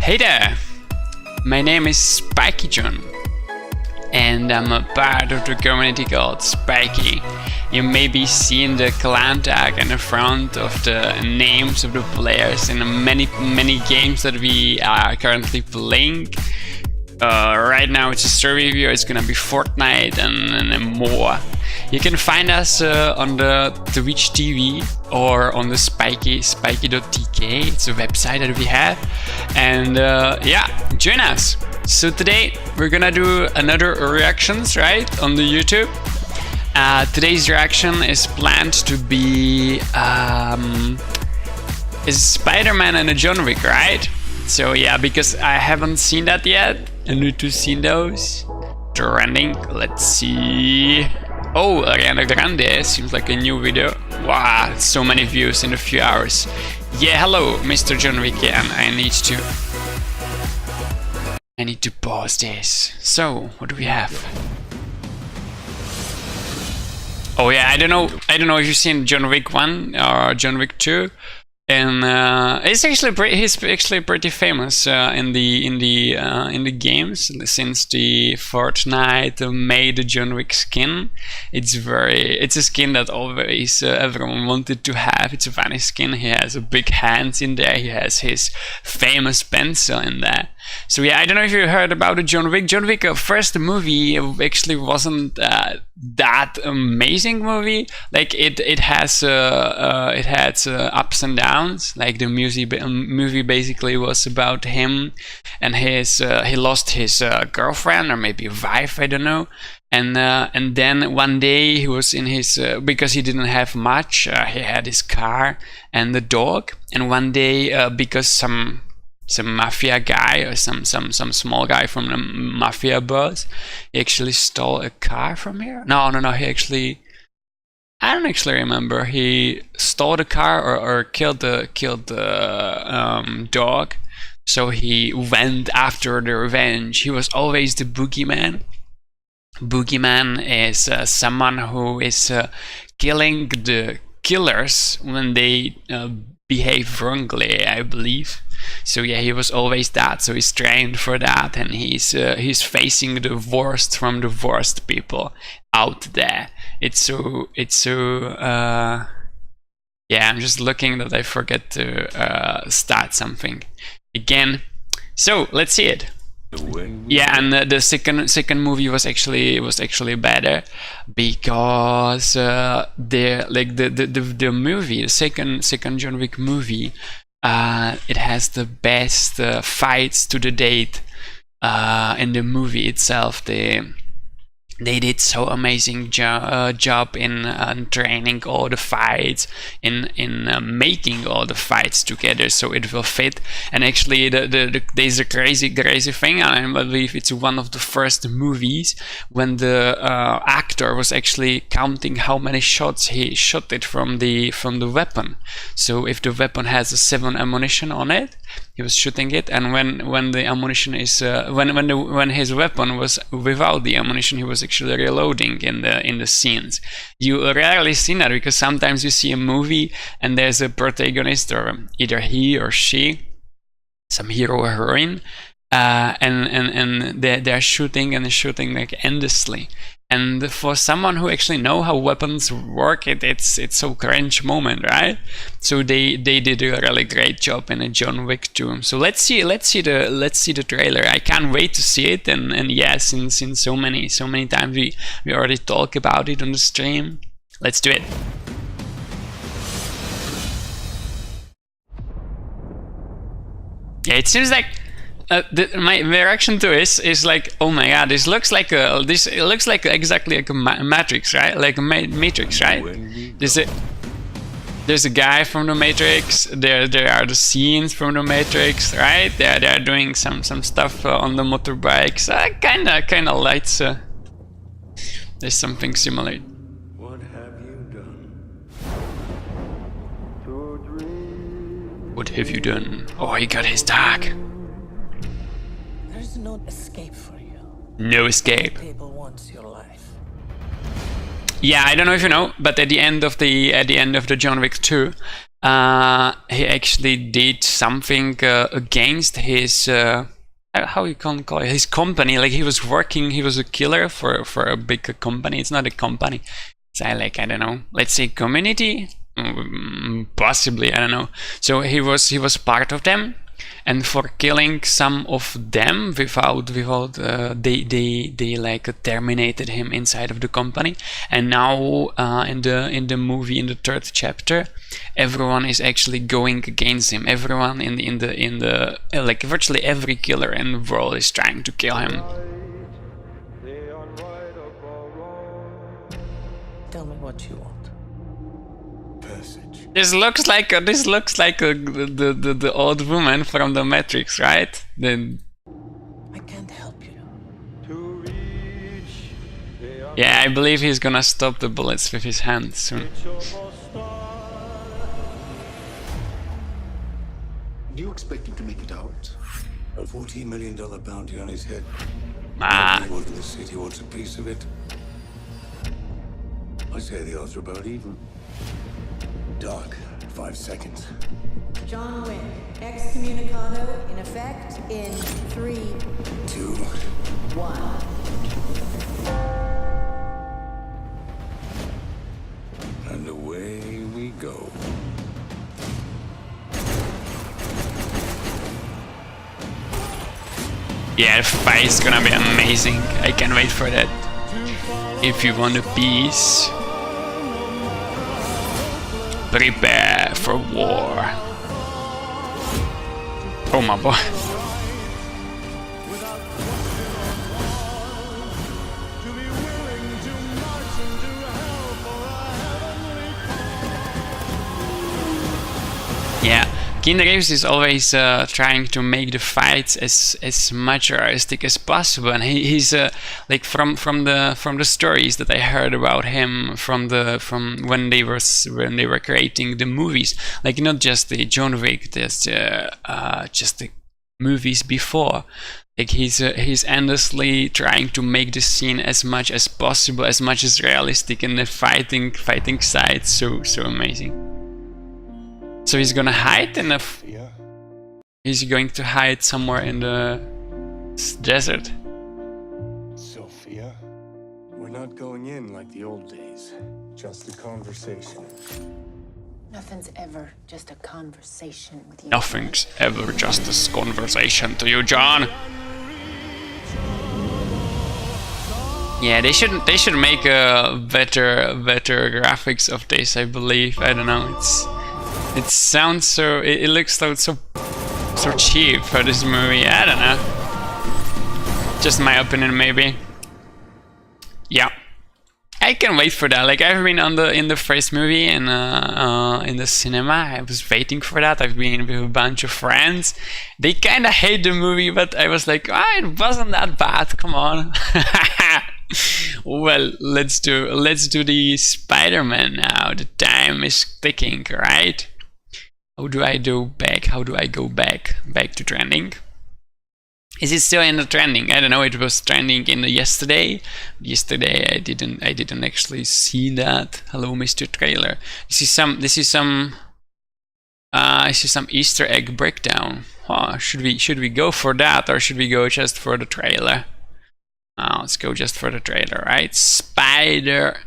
Hey there! My name is Spiky John, and I'm a part of the community called Spiky. You may be seeing the clan tag in the front of the names of the players in the many games that we are currently playing. Right now it's a story review, it's gonna be Fortnite and more. You can find us on the Twitch TV or on the spiky.tk. It's a website that we have, and yeah, join us. So today we're gonna do another reactions, right, on the YouTube. Today's reaction is planned to be is Spider-Man and a John Wick, right? So yeah, because I haven't seen that yet, I need to see those. Trending, let's see. Oh, Ariana Grande, seems like a new video. Wow, so many views in a few hours. Yeah, hello, Mr. John Wick, and I need to pause this. So, what do we have? Oh yeah, I don't know if you've seen John Wick 1 or John Wick 2. And he's actually pretty famous in the games since the Fortnite made the John Wick skin. It's a skin that always everyone wanted to have. It's a funny skin. He has a big hands in there. He has his famous pencil in there. So yeah, I don't know if you heard about the John Wick. John Wick first movie actually wasn't that amazing movie. Like it had ups and downs. Like the movie basically was about him and his he lost his girlfriend or maybe wife, I don't know. And then one day he was in his because he didn't have much. He had his car and the dog. And one day because some mafia guy or some small guy from the mafia boss, he actually stole a car from here. No, he actually, I don't actually remember. He stole the car or killed the dog. So he went after the revenge. He was always the boogeyman. Boogeyman is someone who is killing the killers when they behave wrongly, I believe. So yeah, he was always that. So he's trained for that, and he's facing the worst from the worst people out there. It's so yeah. I'm just looking that I forget to start something again. So let's see it. Yeah, and the second movie was actually better because the movie, the second John Wick movie, it has the best fights to the date in the movie itself. They did so amazing job in training all the fights, in making all the fights together so it will fit. And actually there's a crazy thing, and I believe it's one of the first movies when the actor was actually counting how many shots he shot it from the weapon. So if the weapon has a 7 ammunition on it, he was shooting it, and when the ammunition is when his weapon was without the ammunition, he was actually reloading in the scenes. You rarely see that because sometimes you see a movie and there's a protagonist, or either he or she, some hero or heroine, and they're shooting like endlessly. And for someone who actually know how weapons work, it's so cringe moment, right? So they did a really great job in a John Wick 2. So let's see the trailer. I can't wait to see it. And yeah, since so many times we already talk about it on the stream, let's do it. Yeah, it seems like. My reaction to this is like, oh my god, this looks like exactly like a Matrix, right? Like a Matrix, right? There's a guy from the Matrix. There are the scenes from the Matrix, right? They're doing some stuff on the motorbikes. Kinda lights. There's something similar. What have you done? What have you done? Oh, he got his tag. There's no escape for you. No escape. People wants your life. Yeah, I don't know if you know, but at the end of the John Wick 2, he actually did something against his how you can call it, his company. Like he was a killer for a big company. It's not a company, it's like, I don't know, let's say community, possibly, I don't know. So he was part of them, and for killing some of them without they like terminated him inside of the company. And now in the movie, in the 3rd chapter, everyone is actually going against him. Everyone in the like virtually every killer in the world is trying to kill him. Tell me what you want. Passage. This looks like the old woman from the Matrix, right? Then I can't help you. To reach the yeah, I believe he's gonna stop the bullets with his hand soon. Do you expect him to make it out? a $14 million bounty on his head. Ah, Everyone in the city wants a piece of it. I say the odds are about even. Doc, 5 seconds. John Wick, excommunicado in effect in 3, 2. 1. And away we go. yeah, the fight's gonna be amazing. I can't wait for that. If you want a piece, prepare for war. Oh my boy. Yeah, Keanu Reeves is always trying to make the fights as much realistic as possible, and he's like from the stories that I heard about him from when they were creating the movies, like not just the John Wick, just the movies before. Like he's endlessly trying to make the scene as much as possible, as much as realistic, and the fighting side so amazing. So he's gonna hide in the. Yeah. He's going to hide somewhere in the desert. Sophia, we're not going in like the old days. Just a conversation. Nothing's ever just a conversation with you. Nothing's ever just a conversation to you, John. Yeah, they should make a better graphics of this. I believe. I don't know. It sounds so. It looks so cheap for this movie. I don't know. Just my opinion, maybe. Yeah, I can wait for that. Like I've been in the first movie in the cinema. I was waiting for that. I've been with a bunch of friends. They kind of hate the movie, but I was like, it wasn't that bad. Come on. Well, let's do the Spider-Man now. The time is ticking, right? How do I go back? How do I go back to trending? Is it still in the trending? I don't know. It was trending in the yesterday. Yesterday I didn't actually see that. Hello, Mr. Trailer. This is some Easter egg breakdown. Should we go for that, or should we go just for the trailer? Let's go just for the trailer, right? Spider-Man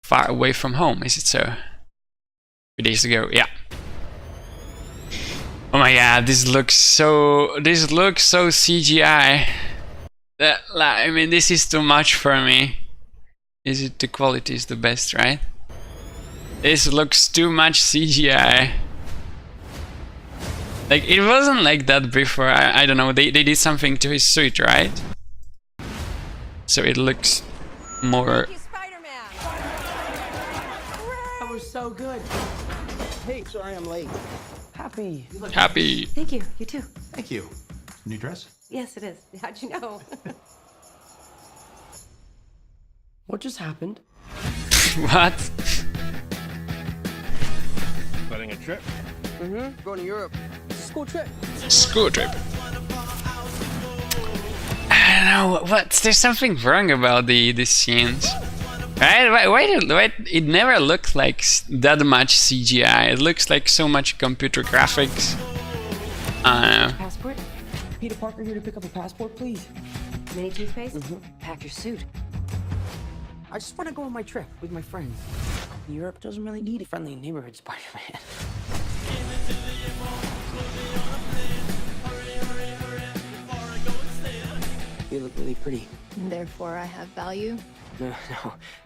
Far Away From Home. Is it so? 2 days ago, yeah. Oh my god, this looks so CGI. I mean, this is too much for me. The quality is the best, right? This looks too much CGI. Like, it wasn't like that before. I don't know, they did something to his suit, right? So it looks more... That was so good. Hey, sorry I'm late. Happy. happy. Thank you. You too. Thank you. New dress? Yes, it is. How'd you know? What just happened? What? Planning a trip? Going to Europe. It's a school trip. School trip. I don't know, there's something wrong about the scenes. Right? Wait, it never looked like that much CGI. It looks like so much computer graphics. Passport? Peter Parker here to pick up a passport, please. Mini toothpaste? Pack your suit. I just want to go on my trip with my friends. Europe doesn't really need a friendly neighborhood Spider-Man. You look really pretty. Therefore, I have value. No,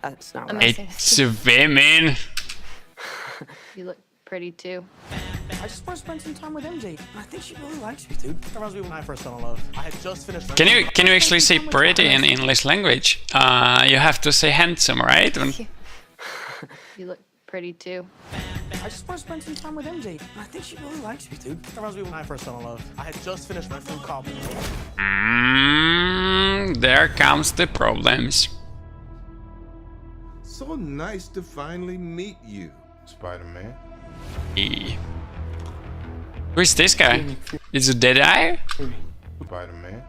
that's not I'm right. not saying It's women. You look pretty too. I just want to spend some time with MJ. I think she really likes me, dude. That reminds me when I first fell in love. I had just finished. Can you actually say pretty in English language? You have to say handsome, right? You look pretty too. I just want to spend some time with MJ. I think she really likes me, dude. That reminds me when I first fell in love. I had just finished my film called. There comes the problems. So nice to finally meet you, Spider-Man. Who is this guy? Is it Deadeye? Spider-Man.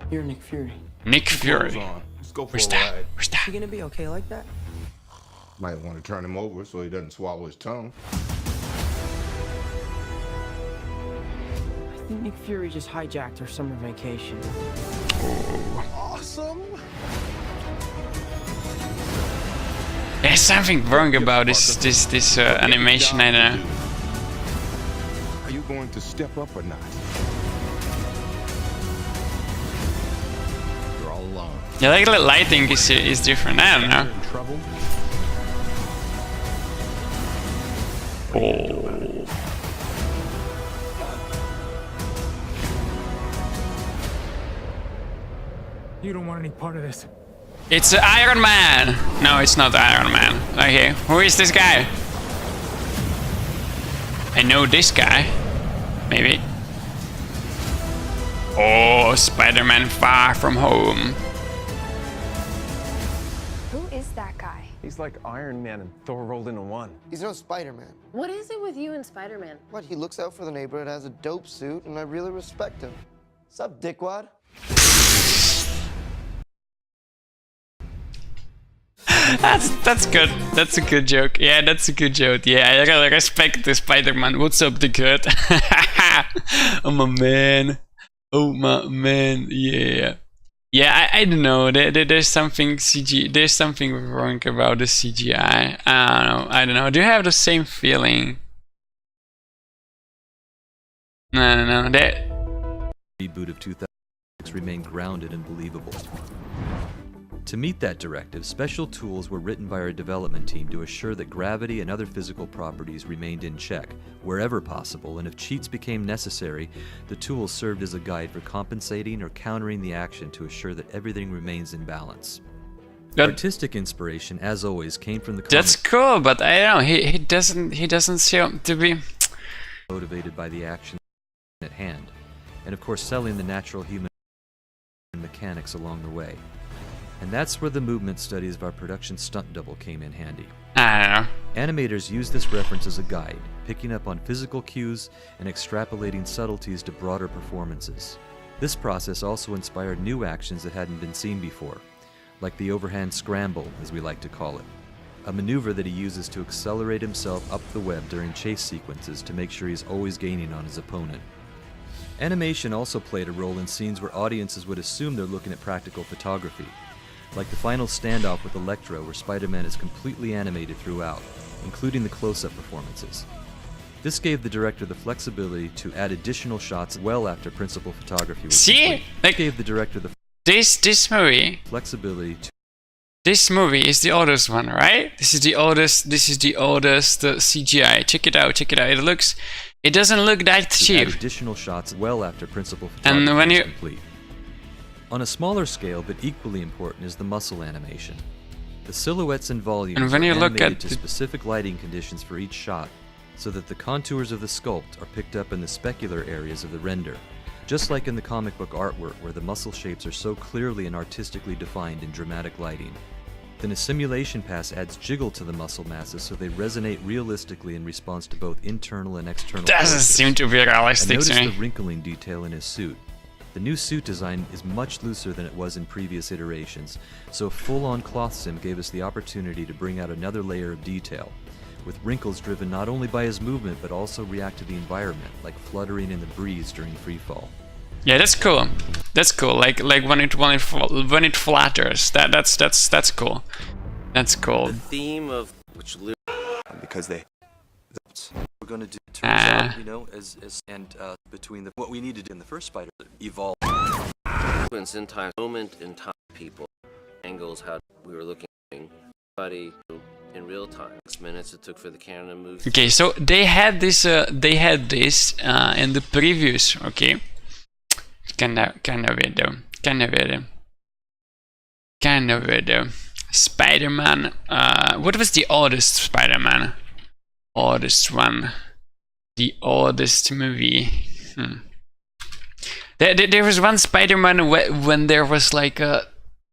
You're Nick Fury. Nick Clothes Fury. on. Let's go for Where's a that? ride. Where's that? You gonna be okay like that? Might want to turn him over so he doesn't swallow his tongue. I think Nick Fury just hijacked our summer vacation. Awesome. There's something wrong about this animation. I don't know. Are you going to step up or not? You're all alone. Yeah, like the lighting is different. I don't know. You're in trouble? Oh. You don't want any part of this. It's Iron Man! No, it's not Iron Man. Okay, who is this guy? I know this guy. Maybe. Oh, Spider-Man Far From Home. Who is that guy? He's like Iron Man and Thor rolled into one. He's no Spider-Man. What is it with you and Spider-Man? What, he looks out for the neighborhood, has a dope suit, and I really respect him. Sup, dickwad? That's good. That's a good joke. Yeah, that's a good joke. Yeah, I really respect the Spider-Man. What's up, the good? Oh my man. Oh my man. Yeah. Yeah, I don't know. There's something CG. There's something wrong about the CGI. I don't know. Do you have the same feeling? No. That reboot of 2006 remained grounded and believable. To meet that directive, special tools were written by our development team to assure that gravity and other physical properties remained in check, wherever possible, and if cheats became necessary, the tools served as a guide for compensating or countering the action to assure that everything remains in balance. Artistic inspiration, as always, came from the that's cool, but I don't know. He doesn't seem to be motivated by the action at hand, and of course selling the natural human mechanics along the way. And that's where the movement studies of our production stunt double came in handy. I don't know. Animators use this reference as a guide, picking up on physical cues and extrapolating subtleties to broader performances. This process also inspired new actions that hadn't been seen before, like the overhand scramble, as we like to call it, a maneuver that he uses to accelerate himself up the web during chase sequences to make sure he's always gaining on his opponent. Animation also played a role in scenes where audiences would assume they're looking at practical photography, like the final standoff with Electro, where Spider-Man is completely animated throughout, including the close-up performances. This gave the director the flexibility to add additional shots well after principal photography was complete. Like, gave the director the this movie flexibility to This movie is the oldest one, right? This is the oldest CGI. Check it out. It doesn't look that cheap. Add additional shots well after principal photography And when was you complete. On a smaller scale, but equally important, is the muscle animation. The silhouettes and volumes And when you are look animated at to specific lighting conditions for each shot, so that the contours of the sculpt are picked up in the specular areas of the render, just like in the comic book artwork where the muscle shapes are so clearly and artistically defined in dramatic lighting. Then a simulation pass adds jiggle to the muscle masses so they resonate realistically in response to both internal and external doesn't forces. seem to be realistic And to notice me. the wrinkling detail in his suit. The new suit design is much looser than it was in previous iterations, so a full-on cloth sim gave us the opportunity to bring out another layer of detail, with wrinkles driven not only by his movement but also react to the environment, like fluttering in the breeze during freefall. Yeah, that's cool. That's cool. Like when it flatters. That's cool. That's cool. The theme of which Because they. We're going to do turns out, you know, between what we needed in the first Spider evolve. in time, moment in time, people, angles, how we were looking at everybody in real time. 6 minutes it took for the camera to move. Okay, so they had this in the previous. Okay, kind of video. Spider-Man. What was the oldest Spider-Man? Oldest one. The oldest movie. There was one Spider-Man when there was like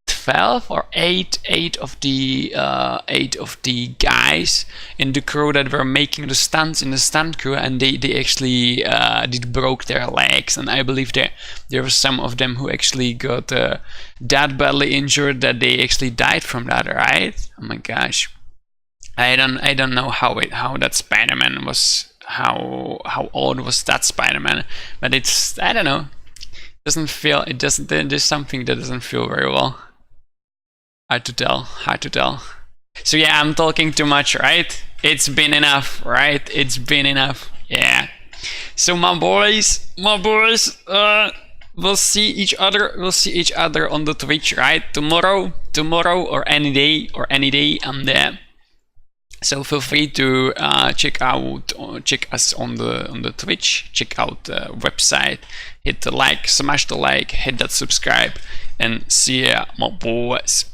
12 or 8 of the guys in the crew that were making the stunts in the stunt crew, and they actually broke their legs, and I believe there were some of them who actually got that badly injured that they actually died from that, right? Oh my gosh, I don't know how that Spider-Man was, how old was that Spider-Man, but it's, I don't know, there's something that doesn't feel very well. Hard to tell. So yeah, I'm talking too much, right? It's been enough, right? It's been enough. Yeah. So my boys, we'll see each other on the Twitch, right? Tomorrow or any day I'm there. So feel free to check us on the Twitch, check out the website, hit the like, smash the like, hit that subscribe, and see ya, my boys.